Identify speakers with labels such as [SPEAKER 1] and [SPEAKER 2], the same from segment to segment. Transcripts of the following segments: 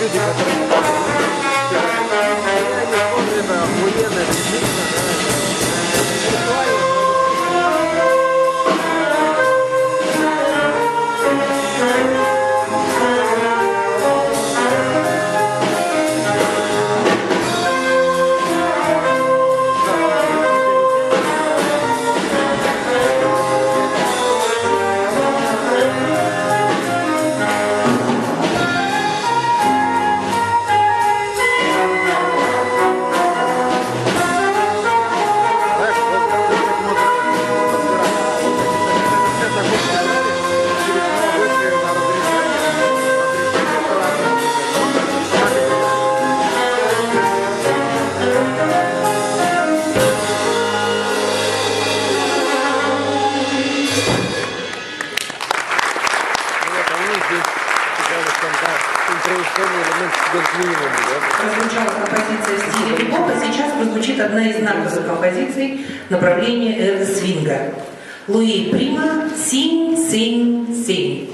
[SPEAKER 1] люди, которые это охуенно, отлично,
[SPEAKER 2] Прозвучала композиция в стиле хип-хопа, сейчас прозвучит одна из знаковых композиций направления эры свинга. Луи Прима «Синь, синь, синь».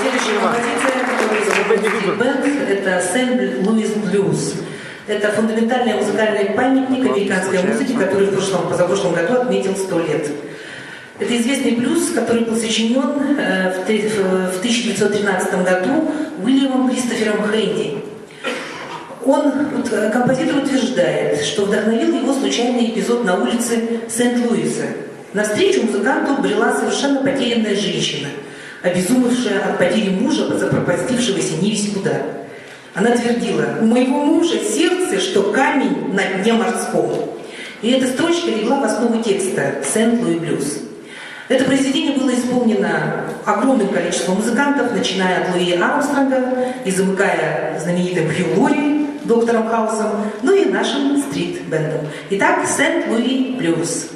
[SPEAKER 2] Следующая композиция, которую исполняет бэнд, это «Сент Луис Блюз». Это фундаментальный музыкальный памятник американской музыки, который в позапрошлом году отметил 100 лет. Это известный блюз, который был сочинен в 1913 году Уильямом Кристофером Хэнди. Композитор утверждает, что вдохновил его случайный эпизод на улице Сент-Луиса. Навстречу музыканту брела совершенно потерянная женщина, обезумевшая от потери мужа, запропастившегося невесть куда. Она твердила: «У моего мужа сердце, что камень на дне морском». И эта строчка легла в основу текста «Сент-Луи блюз». Это произведение было исполнено огромным количеством музыкантов, начиная от Луи Армстронга и замыкая знаменитым Хью Лори, доктором Хаусом, ну и нашим стрит-бендом. Итак, «Сент-Луи блюз».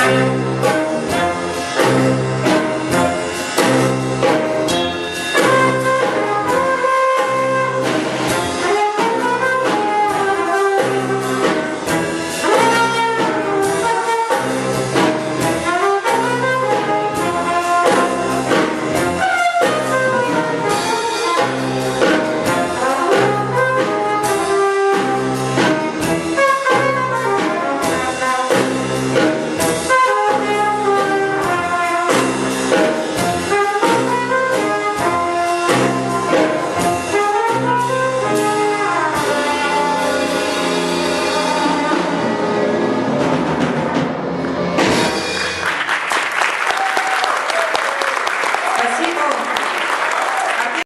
[SPEAKER 3] Thank you.